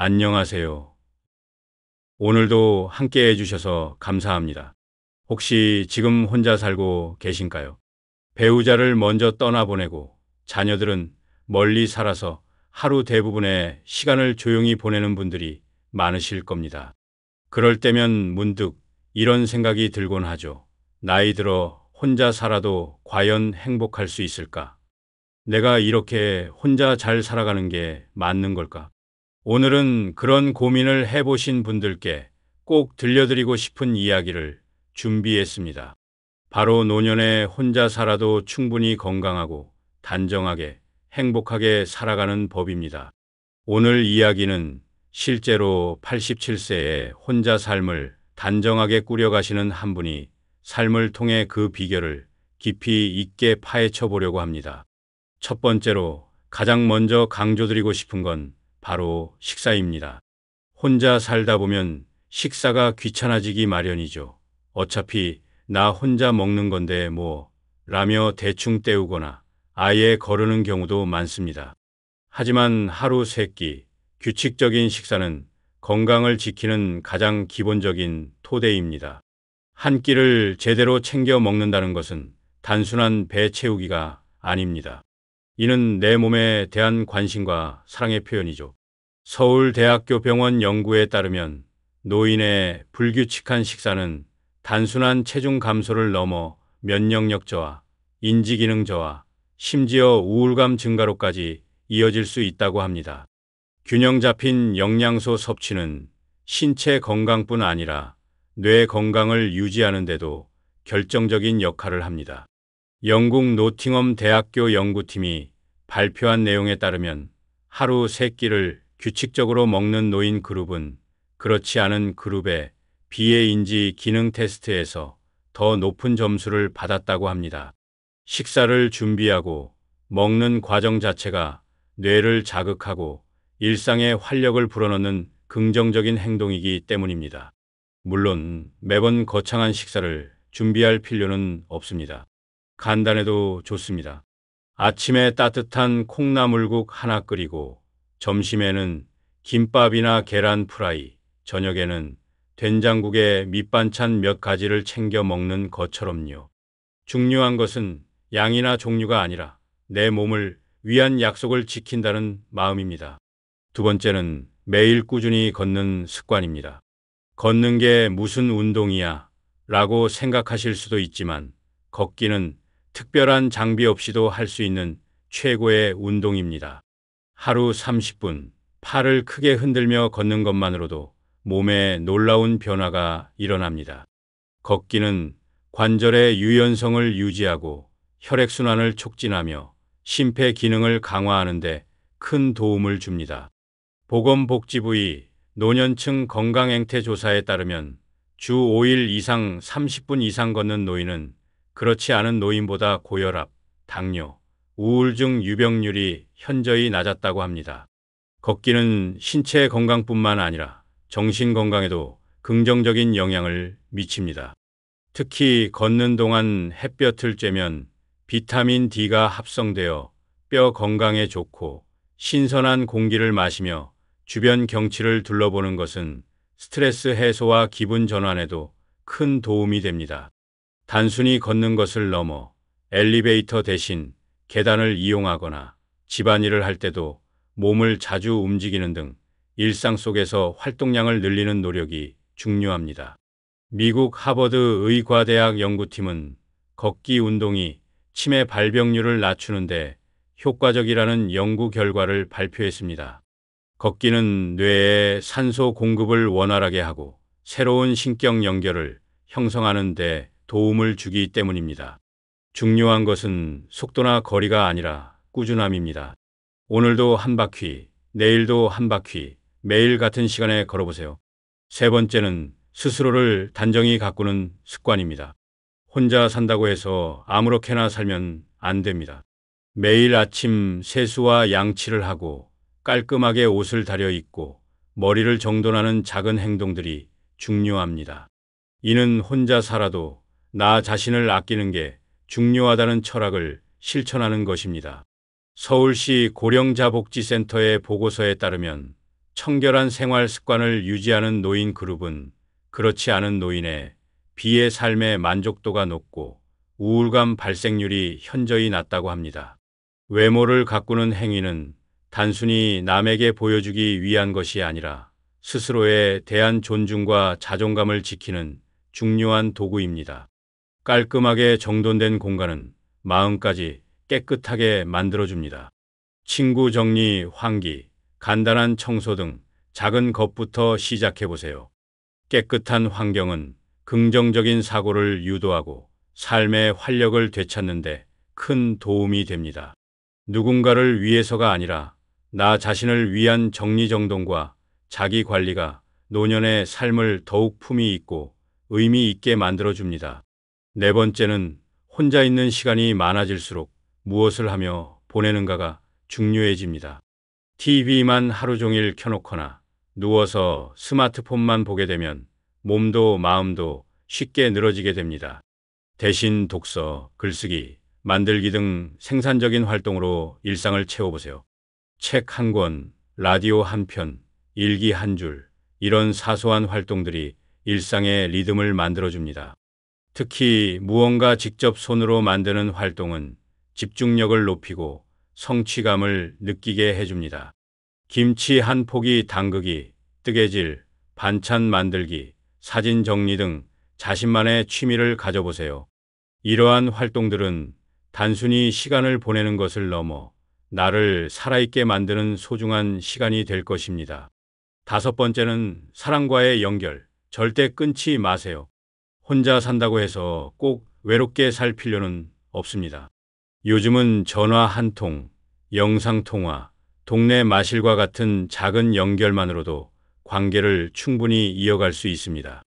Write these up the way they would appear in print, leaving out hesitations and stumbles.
안녕하세요. 오늘도 함께 해주셔서 감사합니다. 혹시 지금 혼자 살고 계신가요? 배우자를 먼저 떠나보내고 자녀들은 멀리 살아서 하루 대부분의 시간을 조용히 보내는 분들이 많으실 겁니다. 그럴 때면 문득 이런 생각이 들곤 하죠. 나이 들어 혼자 살아도 과연 행복할 수 있을까? 내가 이렇게 혼자 잘 살아가는 게 맞는 걸까? 오늘은 그런 고민을 해보신 분들께 꼭 들려드리고 싶은 이야기를 준비했습니다. 바로 노년에 혼자 살아도 충분히 건강하고 단정하게 행복하게 살아가는 법입니다. 오늘 이야기는 실제로 87세에 혼자 삶을 단정하게 꾸려가시는 한 분이 삶을 통해 그 비결을 깊이 있게 파헤쳐 보려고 합니다. 첫 번째로 가장 먼저 강조드리고 싶은 건 바로 식사입니다. 혼자 살다 보면 식사가 귀찮아지기 마련이죠. 어차피 나 혼자 먹는 건데 뭐 라며 대충 때우거나 아예 거르는 경우도 많습니다. 하지만 하루 세 끼 규칙적인 식사는 건강을 지키는 가장 기본적인 토대입니다. 한 끼를 제대로 챙겨 먹는다는 것은 단순한 배 채우기가 아닙니다. 이는 내 몸에 대한 관심과 사랑의 표현이죠. 서울대학교 병원 연구에 따르면 노인의 불규칙한 식사는 단순한 체중 감소를 넘어 면역력 저하, 인지기능 저하, 심지어 우울감 증가로까지 이어질 수 있다고 합니다. 균형 잡힌 영양소 섭취는 신체 건강뿐 아니라 뇌 건강을 유지하는 데도 결정적인 역할을 합니다. 영국 노팅엄 대학교 연구팀이 발표한 내용에 따르면 하루 세 끼를 규칙적으로 먹는 노인 그룹은 그렇지 않은 그룹의 비의 인지 기능 테스트에서 더 높은 점수를 받았다고 합니다. 식사를 준비하고 먹는 과정 자체가 뇌를 자극하고 일상에 활력을 불어넣는 긍정적인 행동이기 때문입니다. 물론 매번 거창한 식사를 준비할 필요는 없습니다. 간단해도 좋습니다. 아침에 따뜻한 콩나물국 하나 끓이고 점심에는 김밥이나 계란 프라이, 저녁에는 된장국에 밑반찬 몇 가지를 챙겨 먹는 것처럼요. 중요한 것은 양이나 종류가 아니라 내 몸을 위한 약속을 지킨다는 마음입니다. 두 번째는 매일 꾸준히 걷는 습관입니다. 걷는 게 무슨 운동이야? 라고 생각하실 수도 있지만 걷기는 특별한 장비 없이도 할 수 있는 최고의 운동입니다. 하루 30분 팔을 크게 흔들며 걷는 것만으로도 몸에 놀라운 변화가 일어납니다. 걷기는 관절의 유연성을 유지하고 혈액순환을 촉진하며 심폐 기능을 강화하는 데 큰 도움을 줍니다. 보건복지부의 노년층 건강행태조사에 따르면 주 5일 이상 30분 이상 걷는 노인은 그렇지 않은 노인보다 고혈압, 당뇨, 우울증 유병률이 현저히 낮았다고 합니다. 걷기는 신체 건강뿐만 아니라 정신 건강에도 긍정적인 영향을 미칩니다. 특히 걷는 동안 햇볕을 쬐면 비타민 D가 합성되어 뼈 건강에 좋고 신선한 공기를 마시며 주변 경치를 둘러보는 것은 스트레스 해소와 기분 전환에도 큰 도움이 됩니다. 단순히 걷는 것을 넘어 엘리베이터 대신 계단을 이용하거나 집안일을 할 때도 몸을 자주 움직이는 등 일상 속에서 활동량을 늘리는 노력이 중요합니다. 미국 하버드 의과대학 연구팀은 걷기 운동이 치매 발병률을 낮추는데 효과적이라는 연구 결과를 발표했습니다. 걷기는 뇌에 산소 공급을 원활하게 하고 새로운 신경 연결을 형성하는 데 도움을 주기 때문입니다. 중요한 것은 속도나 거리가 아니라 꾸준함입니다. 오늘도 한 바퀴, 내일도 한 바퀴, 매일 같은 시간에 걸어보세요. 세 번째는 스스로를 단정히 가꾸는 습관입니다. 혼자 산다고 해서 아무렇게나 살면 안 됩니다. 매일 아침 세수와 양치를 하고 깔끔하게 옷을 다려 입고 머리를 정돈하는 작은 행동들이 중요합니다. 이는 혼자 살아도 나 자신을 아끼는 게 중요하다는 철학을 실천하는 것입니다. 서울시 고령자복지센터의 보고서에 따르면 청결한 생활 습관을 유지하는 노인 그룹은 그렇지 않은 노인에 비해 삶의 만족도가 높고 우울감 발생률이 현저히 낮다고 합니다. 외모를 가꾸는 행위는 단순히 남에게 보여주기 위한 것이 아니라 스스로에 대한 존중과 자존감을 지키는 중요한 도구입니다. 깔끔하게 정돈된 공간은 마음까지 깨끗하게 만들어줍니다. 친구 정리, 환기, 간단한 청소 등 작은 것부터 시작해보세요. 깨끗한 환경은 긍정적인 사고를 유도하고 삶의 활력을 되찾는데 큰 도움이 됩니다. 누군가를 위해서가 아니라 나 자신을 위한 정리정돈과 자기 관리가 노년의 삶을 더욱 품위 있고 의미 있게 만들어줍니다. 네 번째는 혼자 있는 시간이 많아질수록 무엇을 하며 보내는가가 중요해집니다. TV만 하루 종일 켜놓거나 누워서 스마트폰만 보게 되면 몸도 마음도 쉽게 늘어지게 됩니다. 대신 독서, 글쓰기, 만들기 등 생산적인 활동으로 일상을 채워보세요. 책 한 권, 라디오 한 편, 일기 한 줄, 이런 사소한 활동들이 일상의 리듬을 만들어줍니다. 특히 무언가 직접 손으로 만드는 활동은 집중력을 높이고 성취감을 느끼게 해줍니다. 김치 한 포기 담그기, 뜨개질, 반찬 만들기, 사진 정리 등 자신만의 취미를 가져보세요. 이러한 활동들은 단순히 시간을 보내는 것을 넘어 나를 살아있게 만드는 소중한 시간이 될 것입니다. 다섯 번째는 사람과의 연결, 절대 끊지 마세요. 혼자 산다고 해서 꼭 외롭게 살 필요는 없습니다. 요즘은 전화 한 통, 영상통화, 동네 마실과 같은 작은 연결만으로도 관계를 충분히 이어갈 수 있습니다.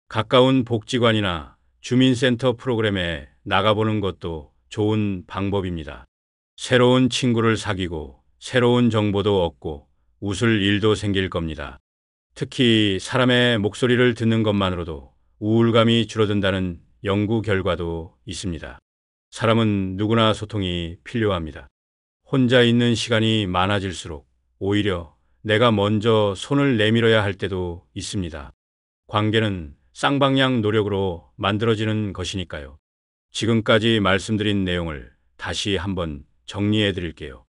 가까운 복지관이나 주민센터 프로그램에 나가보는 것도 좋은 방법입니다. 새로운 친구를 사귀고 새로운 정보도 얻고 웃을 일도 생길 겁니다. 특히 사람의 목소리를 듣는 것만으로도 우울감이 줄어든다는 연구 결과도 있습니다. 사람은 누구나 소통이 필요합니다. 혼자 있는 시간이 많아질수록 오히려 내가 먼저 손을 내밀어야 할 때도 있습니다. 관계는 쌍방향 노력으로 만들어지는 것이니까요. 지금까지 말씀드린 내용을 다시 한번 정리해 드릴게요.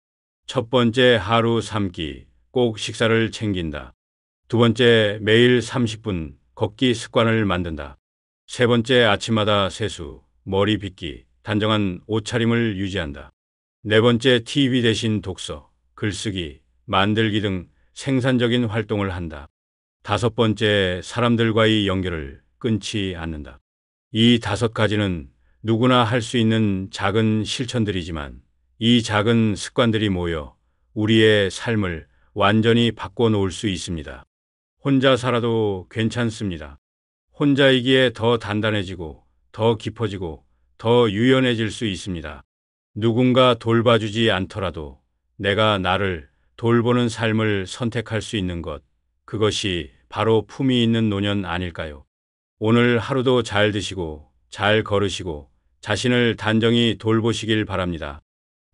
첫 번째, 하루 3끼, 꼭 식사를 챙긴다. 두 번째, 매일 30분 걷기 습관을 만든다. 세 번째, 아침마다 세수, 머리 빗기, 단정한 옷차림을 유지한다. 네 번째, TV 대신 독서, 글쓰기, 만들기 등 생산적인 활동을 한다. 다섯 번째, 사람들과의 연결을 끊지 않는다. 이 다섯 가지는 누구나 할 수 있는 작은 실천들이지만 이 작은 습관들이 모여 우리의 삶을 완전히 바꿔놓을 수 있습니다. 혼자 살아도 괜찮습니다. 혼자이기에 더 단단해지고 더 깊어지고 더 유연해질 수 있습니다. 누군가 돌봐주지 않더라도 내가 나를 돌보는 삶을 선택할 수 있는 것, 그것이 바로 품위 있는 노년 아닐까요? 오늘 하루도 잘 드시고 잘 걸으시고 자신을 단정히 돌보시길 바랍니다.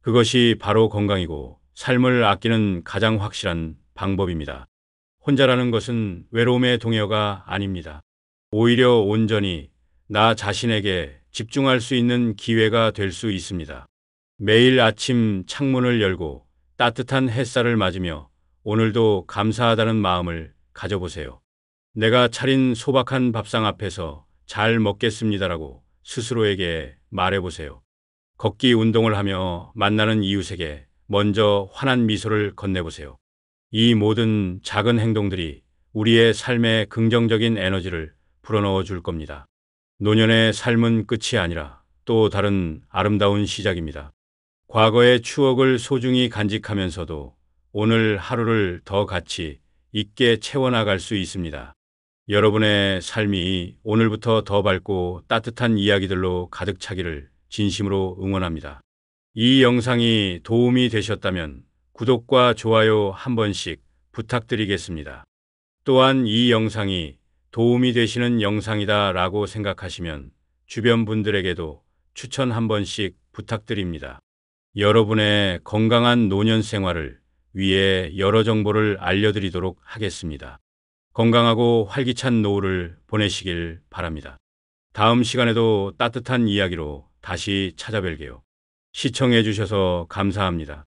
그것이 바로 건강이고 삶을 아끼는 가장 확실한 방법입니다. 혼자라는 것은 외로움의 동요가 아닙니다. 오히려 온전히 나 자신에게 집중할 수 있는 기회가 될 수 있습니다. 매일 아침 창문을 열고 따뜻한 햇살을 맞으며 오늘도 감사하다는 마음을 가져보세요. 내가 차린 소박한 밥상 앞에서 잘 먹겠습니다라고 스스로에게 말해보세요. 걷기 운동을 하며 만나는 이웃에게 먼저 환한 미소를 건네보세요. 이 모든 작은 행동들이 우리의 삶에 긍정적인 에너지를 불어넣어 줄 겁니다. 노년의 삶은 끝이 아니라 또 다른 아름다운 시작입니다. 과거의 추억을 소중히 간직하면서도 오늘 하루를 더 가치 있게 채워나갈 수 있습니다. 여러분의 삶이 오늘부터 더 밝고 따뜻한 이야기들로 가득 차기를 진심으로 응원합니다. 이 영상이 도움이 되셨다면 구독과 좋아요 한 번씩 부탁드리겠습니다. 또한 이 영상이 도움이 되시는 영상이다 라고 생각하시면 주변 분들에게도 추천 한 번씩 부탁드립니다. 여러분의 건강한 노년 생활을 위에 여러 정보를 알려드리도록 하겠습니다. 건강하고 활기찬 노후를 보내시길 바랍니다. 다음 시간에도 따뜻한 이야기로 다시 찾아뵐게요. 시청해 주셔서 감사합니다.